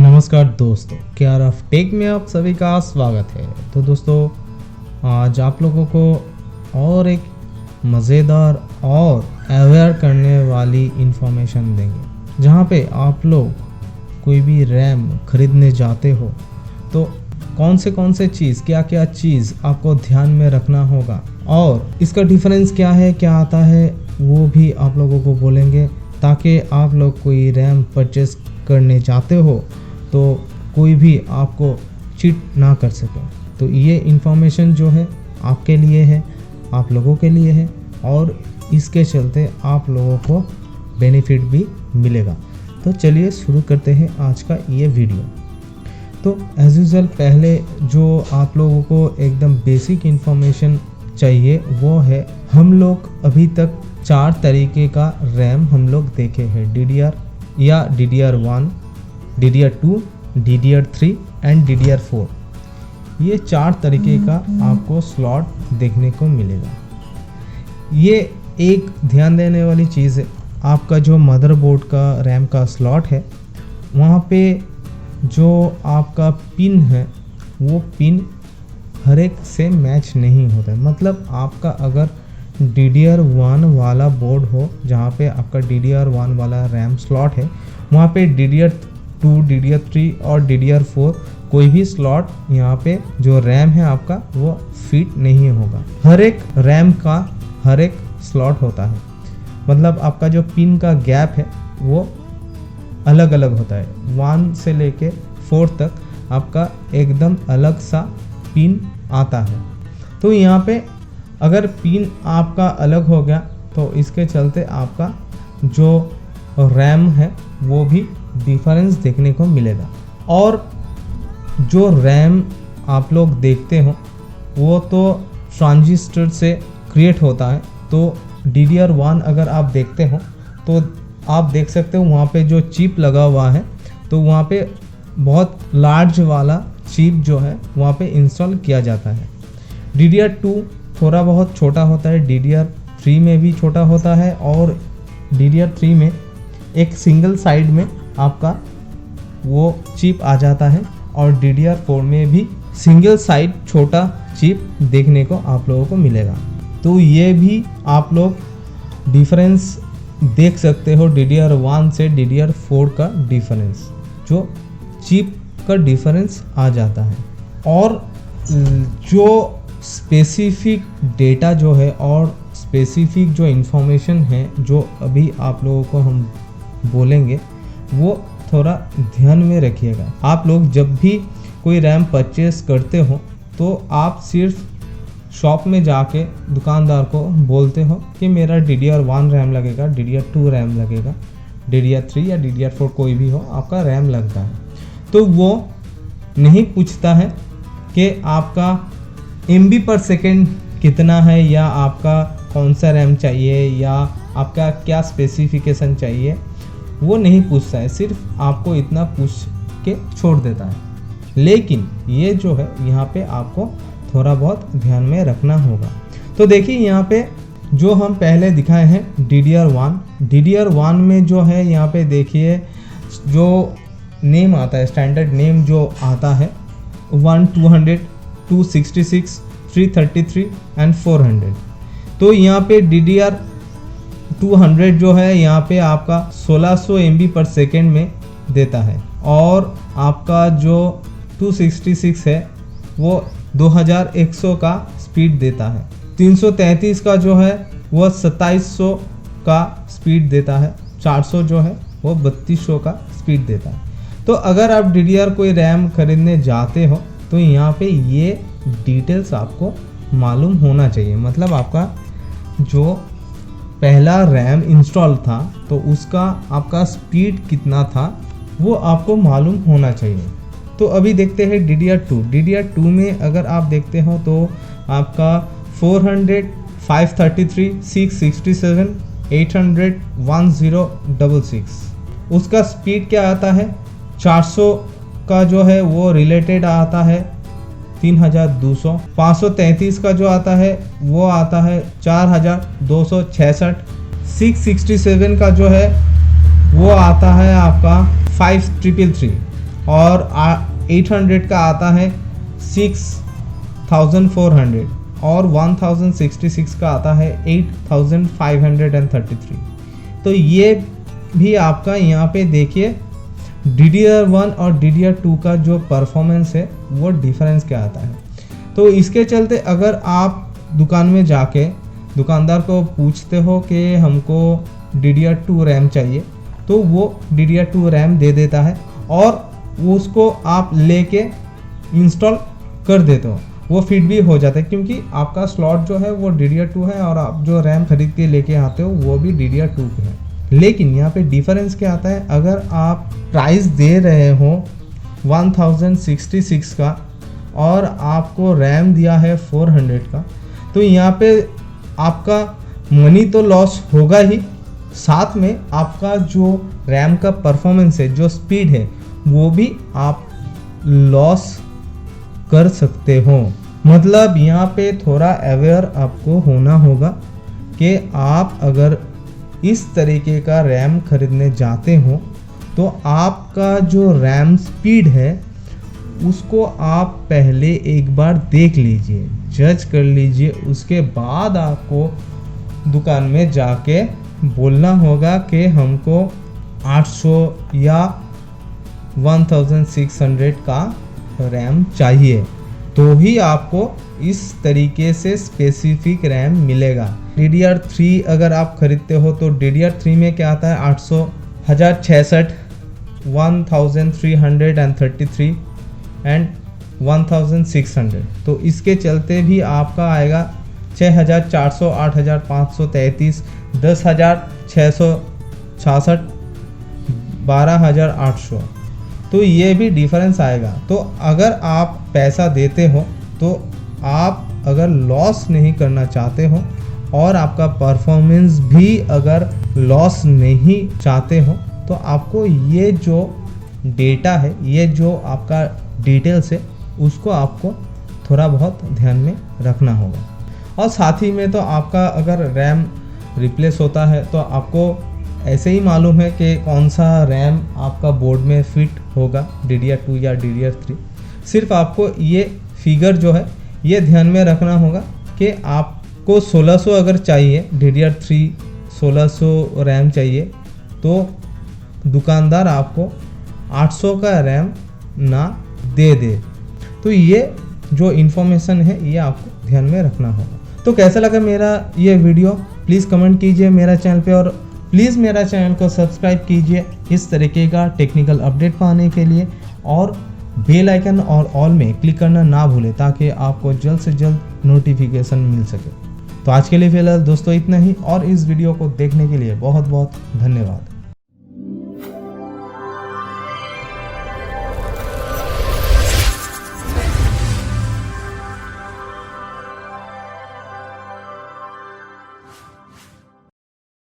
नमस्कार दोस्तों, care of take में आप सभी का स्वागत है। तो दोस्तों, आज आप लोगों को और एक मज़ेदार और अवेयर करने वाली इन्फॉर्मेशन देंगे, जहाँ पे आप लोग कोई भी रैम खरीदने जाते हो तो कौन से चीज़, क्या चीज़ आपको ध्यान में रखना होगा और इसका डिफरेंस क्या है, क्या आता है, वो भी आप लोगों को बोलेंगे, ताकि आप लोग कोई रैम परचेस करने जाते हो तो कोई भी आपको चीट ना कर सके। तो ये इन्फॉर्मेशन जो है आपके लिए है, आप लोगों के लिए है और इसके चलते आप लोगों को बेनिफिट भी मिलेगा। तो चलिए शुरू करते हैं आज का ये वीडियो। तो एज यूजुअल पहले जो आप लोगों को एकदम बेसिक इन्फॉर्मेशन चाहिए वो है, हम लोग अभी तक 4 तरीके का रैम हम लोग देखे हैं, DDR या DDR1, DDR2, DDR3 and DDR4। ये 4 तरीके का आपको स्लॉट देखने को मिलेगा। ये एक ध्यान देने वाली चीज़ है, आपका जो मदरबोर्ड का रैम का स्लॉट है वहाँ पे जो आपका पिन है वो पिन हर एक से मैच नहीं होता है। मतलब आपका अगर DDR1 वाला बोर्ड हो, जहाँ पे आपका DDR1 वाला रैम स्लॉट है, वहाँ पे DDR2, DDR3 और DDR4 कोई भी स्लॉट यहाँ पे जो रैम है आपका वो फिट नहीं होगा। हर एक रैम का हर एक स्लॉट होता है, मतलब आपका जो पिन का गैप है वो अलग अलग होता है। 1 से लेके 4 तक आपका एकदम अलग सा पिन आता है। तो यहाँ पे अगर पिन आपका अलग हो गया तो इसके चलते आपका जो रैम है वो भी डिफरेंस देखने को मिलेगा। और जो रैम आप लोग देखते हो वो तो ट्रांजिस्टर से क्रिएट होता है। तो DDR1 अगर आप देखते हो तो आप देख सकते हो वहाँ पे जो चिप लगा हुआ है, तो वहाँ पे बहुत लार्ज वाला चिप जो है वहाँ पे इंस्टॉल किया जाता है। DDR2 थोड़ा बहुत छोटा होता है, DDR3 में भी छोटा होता है और DDR3 में एक सिंगल साइड में आपका वो चिप आ जाता है और DDR4 में भी सिंगल साइड छोटा चिप देखने को आप लोगों को मिलेगा। तो ये भी आप लोग डिफरेंस देख सकते हो, DDR1 से DDR4 का डिफरेंस, जो चिप का डिफरेंस आ जाता है। और जो स्पेसिफिक डेटा जो है और स्पेसिफिक जो इन्फॉर्मेशन है जो अभी आप लोगों को हम बोलेंगे वो थोड़ा ध्यान में रखिएगा। आप लोग जब भी कोई रैम परचेस करते हो तो आप सिर्फ शॉप में जाके दुकानदार को बोलते हो कि मेरा DDR1 रैम लगेगा, DDR2 रैम लगेगा, DDR3 या DDR4 कोई भी हो आपका रैम लगता है। तो वो नहीं पूछता है कि आपका MB/s कितना है या आपका कौन सा रैम चाहिए या आपका क्या स्पेसिफिकेशन चाहिए, वो नहीं पूछता है, सिर्फ आपको इतना पूछ के छोड़ देता है। लेकिन ये जो है यहाँ पे आपको थोड़ा बहुत ध्यान में रखना होगा। तो देखिए यहाँ पे जो हम पहले दिखाए हैं DDR1 में जो है यहाँ पे देखिए जो नेम आता है, स्टैंडर्ड नेम जो आता है 1, 200, 266, 333 एंड 400। तो यहाँ पे DDR200 जो है यहाँ पे आपका 1600 MB/s में देता है और आपका जो 266 है वो 2100 का स्पीड देता है। 333 का जो है वो 2700 का स्पीड देता है। 400 जो है वो 3200 का स्पीड देता है। तो अगर आप DDR कोई रैम खरीदने जाते हो तो यहाँ पे ये डिटेल्स आपको मालूम होना चाहिए। मतलब आपका जो पहला रैम इंस्टॉल था तो उसका आपका स्पीड कितना था वो आपको मालूम होना चाहिए। तो अभी देखते हैं DDR2 में अगर आप देखते हो तो आपका 400, 533, 667, 800, 1066 उसका स्पीड क्या आता है। 400 का जो है वो रिलेटेड आता है 3200। 533 का जो आता है वो आता है 4266। 667 का जो है वो आता है आपका 5333 और 800 का आता है 6400 और 1066 का आता है 8533। तो ये भी आपका यहाँ पे देखिए DDR1 और DDR2 का जो परफॉर्मेंस है वो डिफरेंस क्या आता है। तो इसके चलते अगर आप दुकान में जाके दुकानदार को पूछते हो कि हमको DDR2 रैम चाहिए, तो वो DDR2 रैम दे देता है और उसको आप लेके इंस्टॉल कर देते हो, वो फिट भी हो जाता है क्योंकि आपका स्लॉट जो है वो DDR2 है और आप जो रैम खरीद के लेके आते हो वो भी DDR2 के है। लेकिन यहाँ पे डिफरेंस क्या आता है, अगर आप प्राइस दे रहे हो 1066 का और आपको रैम दिया है 400 का, तो यहाँ पे आपका मनी तो लॉस होगा ही, साथ में आपका जो रैम का परफॉर्मेंस है, जो स्पीड है, वो भी आप लॉस कर सकते हो। मतलब यहाँ पे थोड़ा अवेयर आपको होना होगा कि आप अगर इस तरीके का रैम खरीदने जाते हो तो आपका जो रैम स्पीड है उसको आप पहले एक बार देख लीजिए, जज कर लीजिए, उसके बाद आपको दुकान में जाके बोलना होगा कि हमको 800 या 1600 का रैम चाहिए, तो ही आपको इस तरीके से स्पेसिफिक रैम मिलेगा। DDR3 अगर आप खरीदते हो तो DDR3 में क्या आता है 1066, 1333 एंड 1600। तो इसके चलते भी आपका आएगा 6400, 8533, 10666, 12800। तो ये भी डिफरेंस आएगा। तो अगर आप पैसा देते हो तो आप अगर लॉस नहीं करना चाहते हो और आपका परफॉर्मेंस भी अगर लॉस नहीं चाहते हो तो आपको ये जो डेटा है, ये जो आपका डिटेल्स है, उसको आपको थोड़ा बहुत ध्यान में रखना होगा। और साथ ही में तो आपका अगर रैम रिप्लेस होता है तो आपको ऐसे ही मालूम है कि कौन सा रैम आपका बोर्ड में फिट होगा, DDR2 या DDR3। सिर्फ आपको ये फिगर जो है ये ध्यान में रखना होगा कि आपको 1600 अगर चाहिए, DDR3 1600 रैम चाहिए, तो दुकानदार आपको 800 का रैम ना दे दे। तो ये जो इन्फॉर्मेशन है ये आपको ध्यान में रखना होगा। तो कैसा लगा मेरा ये वीडियो, प्लीज़ कमेंट कीजिए मेरा चैनल पे और प्लीज़ मेरा चैनल को सब्सक्राइब कीजिए इस तरीके का टेक्निकल अपडेट पाने के लिए, और बेल आइकन और ऑल में क्लिक करना ना भूलें ताकि आपको जल्द से जल्द नोटिफिकेशन मिल सके। तो आज के लिए फिलहाल दोस्तों इतना ही, और इस वीडियो को देखने के लिए बहुत बहुत धन्यवाद।